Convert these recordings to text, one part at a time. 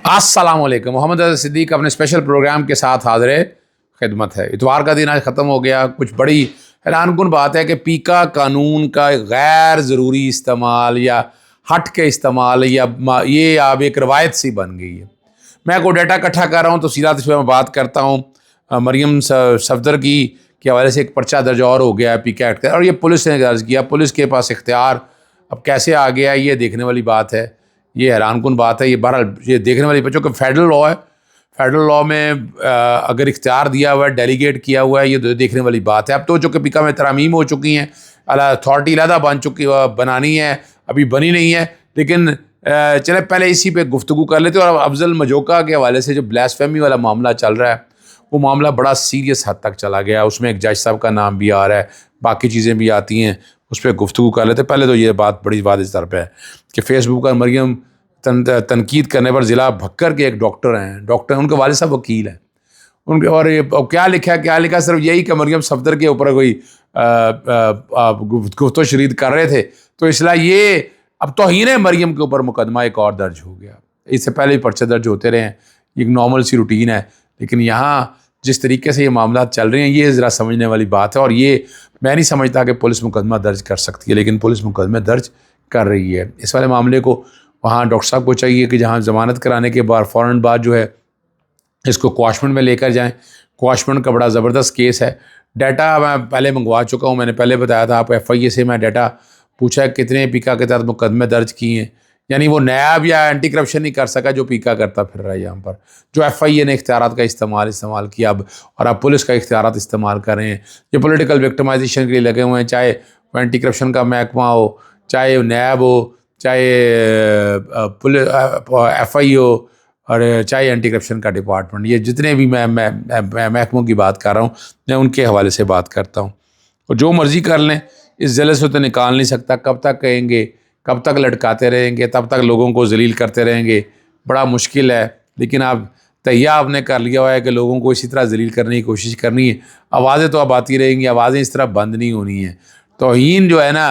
अस्सलाम वालेकुम। मोहम्मद अज़हर सिद्दीक अपने स्पेशल प्रोग्राम के साथ हाज़िर खिदमत है। इतवार का दिन आज ख़त्म हो गया। कुछ बड़ी हैरानकुन बात है कि पीका कानून का गैर ज़रूरी इस्तेमाल या हट के इस्तेमाल ये अब एक रवायत सी बन गई है। मैं कोई डाटा इकट्ठा कर रहा हूँ तो सीधा इस पर मैं बात करता हूँ। मरियम सफदर की के हवाले से एक पर्चा दर्ज और हो गया है पीका एक्ट का, और ये पुलिस ने दर्ज किया। पुलिस के पास इख्तियार अब कैसे आ गया ये देखने वाली बात है। ये हैरानकुन बात है। ये बहरहाल ये देखने वाली बच्चों का फेडरल लॉ है। फेडरल लॉ में अगर इख्तियार दिया हुआ है, डेलीगेट किया हुआ है, ये देखने वाली बात है। अब तो चूँकि पीका में तरमीम हो चुकी हैं, अथॉरिटी अलहदा बनानी है, अभी बनी नहीं है, लेकिन चले पहले इसी पे गुफ्तगू कर लेते हैं। और अफजल मजोका के हवाले से जो ब्लास्फेमी वाला मामला चल रहा है, वो मामला बड़ा सीरियस हद तक चला गया। उसमें एक जज साहब का नाम भी आ रहा है, बाकी चीज़ें भी आती हैं, उस पर गुफ्तगू कर लेते। पहले तो ये बात बड़ी बात इस तरफ है कि फेसबुक पर मरियम तनकीद करने पर ज़िला भक्कर के एक डॉक्टर हैं, उनके वालिद साहब वकील हैं उनके, और ये क्या लिखा सिर्फ यही कि मरियम सफदर के ऊपर कोई गुफ्तो शरीद कर रहे थे, तो इसलिए ये अब तौहीन मरियम के ऊपर मुकदमा एक और दर्ज हो गया। इससे पहले भी पर्चे दर्ज होते रहे हैं, एक नॉर्मल सी रूटीन है, लेकिन यहाँ जिस तरीके से ये मामला चल रहे हैं ये ज़रा समझने वाली बात है। और ये मैं नहीं समझता कि पुलिस मुकदमा दर्ज कर सकती है, लेकिन पुलिस मुकदमे दर्ज कर रही है। इस वाले मामले को वहाँ डॉक्टर साहब को चाहिए कि जहाँ ज़मानत कराने के बाद फ़ौरन बाद जो है इसको क्वाशमेंट में लेकर जाएं। क्वाशमेंट का बड़ा ज़बरदस्त केस है। डाटा मैं पहले मंगवा चुका हूँ, मैंने पहले बताया था आपको। FIA से मैं डाटा पूछा है कितने पीका के तहत मुकदमे दर्ज किए हैं, यानी वो नैब या एंटी करप्शन नहीं कर सका जो पीका करता फिर रहा है यहाँ पर। जो FIA ने इख्तियारात का इस्तेमाल किया अब, और अब पुलिस का इख्तियारात इस्तेमाल कर रहे हैं। ये पॉलिटिकल विक्टिमाइजेशन के लिए लगे हुए हैं, चाहे वो एंटी करप्शन का महकमा हो, चाहे नैब हो, चाहे FI हो, और चाहे एंटी करप्शन का डिपार्टमेंट। ये जितने भी मैं महकमों की बात कर रहा हूँ, मैं उनके हवाले से बात करता हूँ। और जो मर्ज़ी कर लें, इस ज़िले से तो निकाल नहीं सकता। कब तक कहेंगे, कब तक लटकाते रहेंगे, तब तक लोगों को जलील करते रहेंगे। बड़ा मुश्किल है, लेकिन आप तैयार आपने कर लिया हुआ है कि लोगों को इसी तरह जलील करने की कोशिश करनी है। आवाज़ें तो अब आती रहेंगी, आवाज़ें इस तरह बंद नहीं होनी है। तौहीन जो है ना,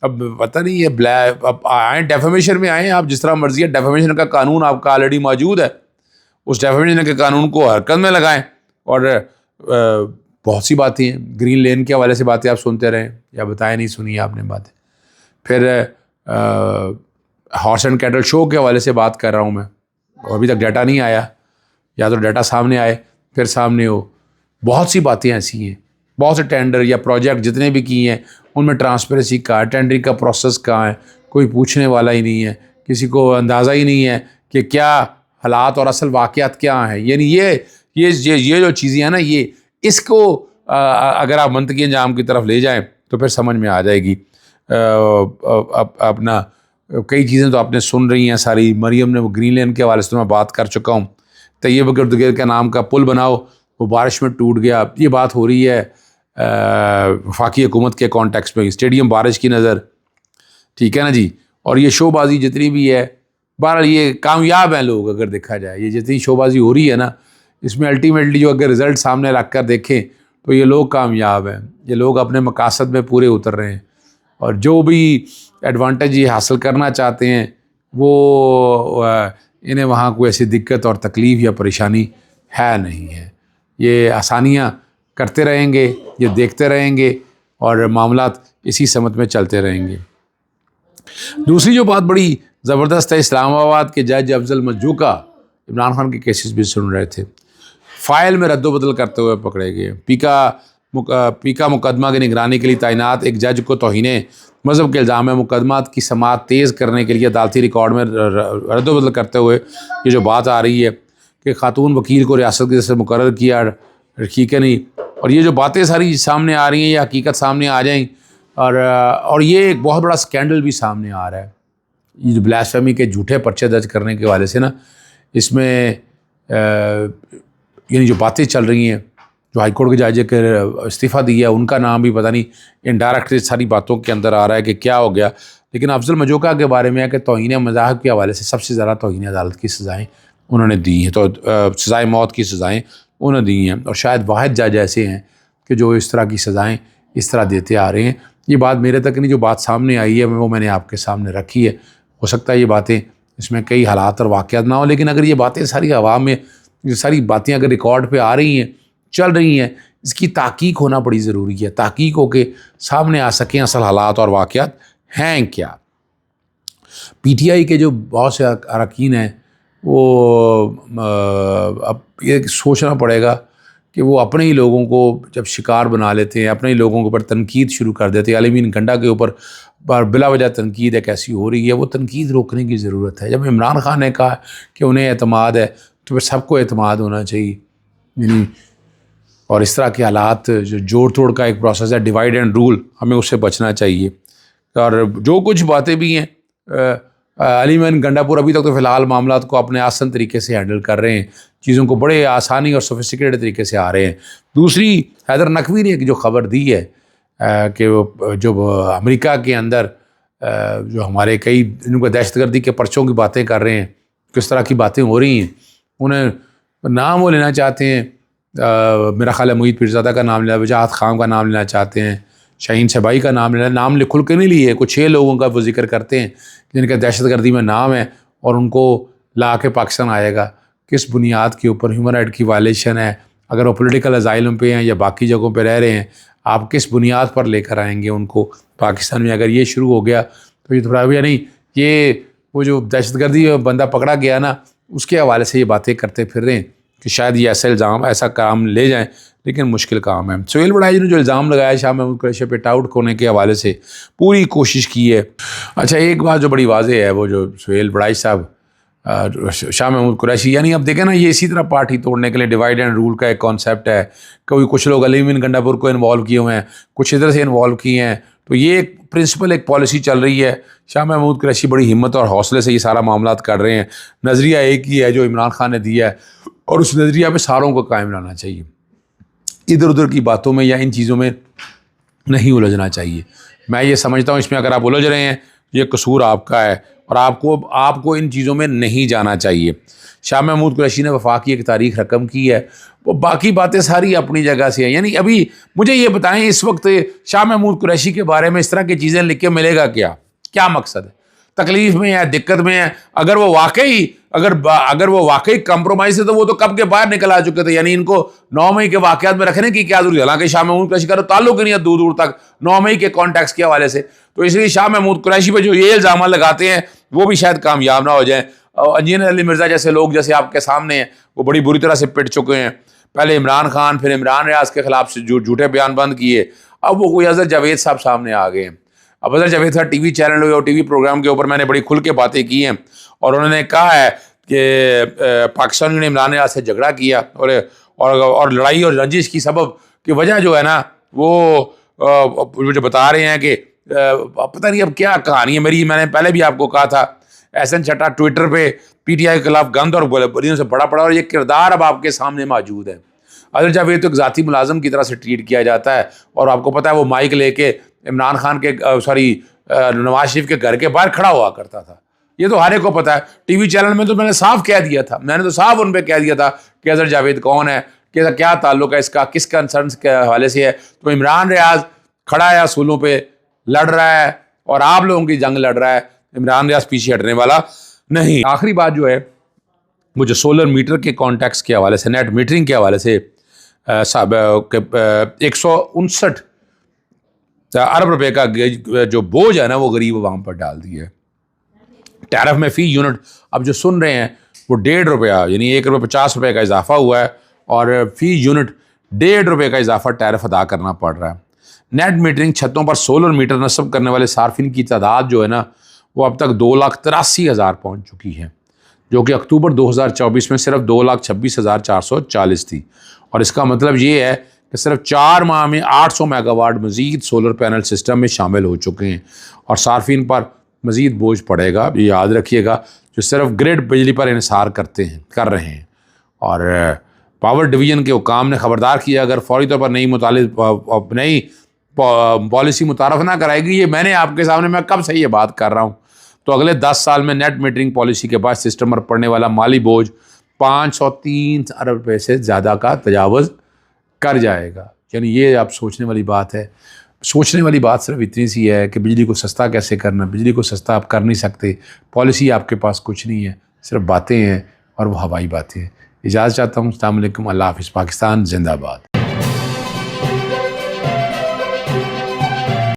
अब पता नहीं है अब आए डेफेमेशन में आए आप, जिस तरह मर्जी है। डेफेमेशन का कानून आपका ऑलरेडी मौजूद है, उस डेफेमेशन के कानून को हरकत में लगाएं। और बहुत सी बातें हैं, ग्रीन लेन के हवाले से बातें आप सुनते रहें या बताएं, नहीं सुनी आपने बातें। फिर हॉर्स एंड कैटल शो के हवाले से बात कर रहा हूँ मैं, अभी तक डाटा नहीं आया, या तो डाटा सामने आए फिर सामने हो। बहुत सी बातें ऐसी हैं, बहुत से टेंडर या प्रोजेक्ट जितने भी किए हैं उनमें ट्रांसपेरेंसी कहाँ है, टेंडरिंग का प्रोसेस कहाँ है, कोई पूछने वाला ही नहीं है। किसी को अंदाज़ा ही नहीं है कि क्या हालात और असल वाक़यात क्या हैं। यानी ये जो चीज़ें हैं ना, ये इसको अगर आप मंतकी अंजाम की तरफ ले जाएं तो फिर समझ में आ जाएगी। अपना कई चीज़ें तो आपने सुन रही हैं सारी। मरियम ने वो ग्रीन लेन के हवाले से तो मैं बात कर चुका हूँ। तैयब गिरद के नाम का पुल बनाओ, वो बारिश में टूट गया। ये बात हो रही है वफाकी हुकूमत के कॉन्टेक्स्ट में। स्टेडियम बारिश की नज़र, ठीक है ना जी। और ये शोबाजी जितनी भी है, बहरहाल ये कामयाब हैं लोग। अगर देखा जाए ये जितनी शोबाजी हो रही है ना, इसमें अल्टीमेटली जो अगर रिज़ल्ट सामने रख कर देखें तो ये लोग कामयाब हैं। ये लोग अपने मकासद में पूरे उतर रहे हैं, और जो भी एडवांटेज ये हासिल करना चाहते हैं वो इन्हें वहाँ कोई ऐसी दिक्कत और तकलीफ़ या परेशानी है नहीं है। ये आसानियाँ करते रहेंगे, ये देखते रहेंगे, और मामलात इसी समत में चलते रहेंगे। दूसरी जो बात बड़ी ज़बरदस्त है, इस्लामाबाद के जज अफजल मजूका इमरान खान के केसेस भी सुन रहे थे, फ़ाइल में रद्दोबदल करते हुए पकड़े गए। पीका मुकदमा की निगरानी के लिए तैनात एक जज को तौहीन मज़हब के इल्ज़ाम में मुकदमात की समाअत तेज़ करने के लिए अदालती रिकॉर्ड में रद्दोबदल करते हुए ये जो बात आ रही है कि खातून वकील को रियासत की तरफ से मुकर्रर किया, ठीक है नहीं। और ये जो बातें सारी सामने आ रही हैं, ये हकीकत सामने आ जाएं, और ये एक बहुत बड़ा स्कैंडल भी सामने आ रहा है। ये जो ब्लास्फेमी के झूठे पर्चे दर्ज करने के हवाले से ना, इसमें यानी जो बातें चल रही हैं, जो हाईकोर्ट के जज के इस्तीफ़ा दिया है उनका नाम भी पता नहीं इनडायरेक्टली सारी बातों के अंदर आ रहा है कि क्या हो गया। लेकिन अफजल मजूका के बारे में है कि तौहीन मज़ाहब के हवाले से सबसे ज़्यादा तौहीन अदालत की सज़ाएँ उन्होंने दी हैं। तो सज़ाए मौत की सज़ाएँ उन्होंने दी हैं, और शायद वाहिद जज ऐसे हैं कि जो इस तरह की सज़ाएँ इस तरह देते आ रहे हैं। ये बात मेरे तक नहीं, जो बात सामने आई है वो मैंने आपके सामने रखी है। हो सकता है ये बातें इसमें कई हालात और वाक़यात ना हो, लेकिन अगर ये बातें सारी हवा में, ये सारी बातें अगर रिकॉर्ड पे आ रही हैं, चल रही हैं, इसकी तहकीक होना बड़ी ज़रूरी है। तहकीक हो के सामने आ सकें असल हालात और वाक़यात हैं क्या। पीटीआई के जो बहुत से अरकान हैं वो अब ये सोचना पड़ेगा कि वो अपने ही लोगों को जब शिकार बना लेते हैं, अपने ही लोगों के ऊपर तनकीद शुरू कर देते हैं। अलीमीन गंडा के ऊपर बिला वजह तनकीद है कैसी हो रही है, वो तनकीद रोकने की ज़रूरत है। जब इमरान खान ने कहा कि उन्हें एतमाद है तो फिर सबको एतमाद होना चाहिए, यानी और इस तरह के हालात जो जोड़ तोड़ का एक प्रोसेस है, डिवाइड एंड रूल, हमें उससे बचना चाहिए। और जो कुछ बातें भी हैं, अलीमीन गंडापुर अभी तक तो फ़िलहाल मामला को अपने आसान तरीके से हैंडल कर रहे हैं, चीज़ों को बड़े आसानी और सोफिस्टिकेटेड तरीके से आ रहे हैं। दूसरी, हैदर नकवी ने एक जो ख़बर दी है कि वो जो अमेरिका के अंदर जो हमारे कई इनको दहशतगर्दी के पर्चों की बातें कर रहे हैं, किस तरह की बातें हो रही हैं, उन्हें नाम वो लेना चाहते हैं। मेरा ख्याल है मुईद पीरज़ादा का नाम लेना, वजाहत खान का नाम लेना चाहते हैं, शाहीन शबाई का नाम लेना, नाम खुल के नहीं लिए, कुछ 6 लोगों का वो जिक्र करते हैं जिनका दहशतगर्दी में नाम है और उनको ला के पाकिस्तान आएगा। किस बुनियाद के ऊपर? ह्यूमन राइट की वायलेशन है, अगर वो पॉलिटिकल अजाइलम पे हैं या बाकी जगहों पे रह रहे हैं, आप किस बुनियाद पर लेकर आएंगे उनको पाकिस्तान में? अगर ये शुरू हो गया तो ये थोड़ा भी नहीं, ये वो जो दहशतगर्दी बंदा पकड़ा गया ना, उसके हवाले से ये बातें करते फिर रहे हैं कि शायद ये ऐसा इल्ज़ाम, ऐसा काम ले जाएं, लेकिन मुश्किल काम है। सुहेल बड़ाई ने जो इल्ज़ाम लगाया शाह महमूद कुरैशी पे टाउट होने के हवाले से पूरी कोशिश की है। अच्छा, एक बात जो बड़ी वाज़ेह है, वो जो सुहेल बड़ाई साहब शाह महमूद कुरैशी, यानी अब देखें ना, ये इसी तरह पार्टी तोड़ने के लिए डिवाइड एंड रूल का एक कॉन्सेप्ट है। कभी कुछ लोग अलीमीन गंडापुर को इन्वॉल्व किए हुए हैं, कुछ इधर से इन्वॉल्व किए हैं, तो ये एक प्रिंसिपल, एक पॉलिसी चल रही है। शाह महमूद कुरैशी बड़ी हिम्मत और हौसले से ये सारा मामला कर रहे हैं। नज़रिया एक ही है जो इमरान खान ने दिया है, और उस नज़रिया पे सारों को कायम रहना चाहिए। इधर उधर की बातों में या इन चीज़ों में नहीं उलझना चाहिए। मैं ये समझता हूँ इसमें अगर आप उलझ रहे हैं, ये कसूर आपका है और आपको इन चीज़ों में नहीं जाना चाहिए। शाह महमूद कुरैशी ने वफाक की एक तारीख रकम की है, वो बाकी बातें सारी अपनी जगह से हैं। यानी अभी मुझे ये बताएं, इस वक्त शाह महमूद कुरैशी के बारे में इस तरह की चीज़ें लिख के मिलेगा क्या मकसद है? तकलीफ़ में है, दिक्कत में है। अगर वो वाकई कंप्रोमाइज़ है तो वो तो कब के बाहर निकल आ चुके थे। यानी इनको 9 मई के वाक़यात में रखने की क्या जरूरत है? हालांकि शाह महमूद कुरैशी का तो ताल्लुक ही नहीं है दूर दूर तक 9 मई के कॉन्टेक्स्ट के हवाले से। तो इसलिए शाह महमूद कुरैशी पे जो ये इल्ज़ाम लगाते हैं वो भी शायद कामयाब ना हो जाए। इंजीनियर अली मिर्ज़ा जैसे लोग, जैसे आपके सामने हैं, वो बड़ी बुरी तरह से पिट चुके हैं। पहले इमरान खान, फिर इमरान रियाज के खिलाफ से झूठे बयान बंद किए, अब वो कोई अजहर जावेद साहब सामने आ गए हैं। अब अजहर जावेद साहब टीवी चैनल और टीवी प्रोग्राम के ऊपर मैंने बड़ी खुल के बातें की हैं, और उन्होंने कहा है कि पाकिस्तानियों ने इमरान रियाज से झगड़ा किया और लड़ाई और रंजिश की सबब की वजह जो है ना, वो मुझे बता रहे हैं कि पता नहीं अब क्या कहानी है। मैंने पहले भी आपको कहा था, एहसन चट्टा ट्विटर पे पीटीआई के खिलाफ गंद और बलियों से बड़ा पड़ा, और ये किरदार अब आपके सामने मौजूद है। अजहर जावेद तो एक ज़ाती मुलाजम की तरह से ट्रीट किया जाता है, और आपको पता है वो माइक लेके इमरान खान के नवाज शरीफ के घर के बाहर खड़ा हुआ करता था। ये तो हर एक को पता है। टीवी चैनल में तो मैंने साफ कह दिया था, उन पर कह दिया था कि अजहर जावेद कौन है, कि क्या ताल्लुक है इसका, किस कंसर्न के हवाले से है। तो इमरान रियाज खड़ा है, असूलों पर लड़ रहा है और आप लोगों की जंग लड़ रहा है। इमरान रियाज पीछे हटने वाला नहीं। आखिरी बात जो है, वो जो सोलर मीटर के कॉन्टेक्स्ट के हवाले से, नेट मीटरिंग के हवाले से 159 अरब रुपए का जो बोझ है ना, वो गरीब अवाम पर डाल दिया है। टैरिफ में फ़ी यूनिट अब जो सुन रहे हैं वो ₹1.5, यानी ₹1.50 का इजाफा हुआ है, और फ़ी यूनिट ₹1.5 का इजाफा टैरिफ अदा करना पड़ रहा है। नेट मीटरिंग छतों पर सोलर मीटर नस्ब करने वाले सार्फिन की तादाद जो है ना, वो अब तक 2,83,000 पहुँच चुकी है, जो कि अक्टूबर 2024 में सिर्फ 2,26,440 थी। और इसका मतलब ये है कि सिर्फ 4 माह में 800 मेगावाट मज़ीद सोलर पैनल सिस्टम में शामिल हो चुके हैं, और सार्फिन पर मज़ीद बोझ पड़ेगा। ये याद रखिएगा, जो सिर्फ ग्रिड बिजली पर इन्हिसार कर रहे हैं। और पावर डिवीज़न के हुकाम ने ख़बरदार किया, अगर फौरी तौर पर नई पॉलिसी मुतारफ़ ना कराएगी, ये मैंने आपके सामने, मैं कब से ये बात कर रहा हूँ, तो अगले 10 साल में नेट मीटरिंग पॉलिसी के बाद सिस्टम पर पड़ने वाला माली बोझ 503 अरब रुपये से ज़्यादा का तजावुज़ कर जाएगा। यानी ये आप सोचने वाली बात है। सोचने वाली बात सिर्फ इतनी सी है कि बिजली को सस्ता कैसे करना। बिजली को सस्ता आप कर नहीं सकते, पॉलिसी आपके पास कुछ नहीं है, सिर्फ बातें हैं और वो हवाई बातें हैं। इजाज़त चाहता हूँ। अस्सलाम वालेकुम, अल्लाह हाफ़िज़। पाकिस्तान जिंदाबाद।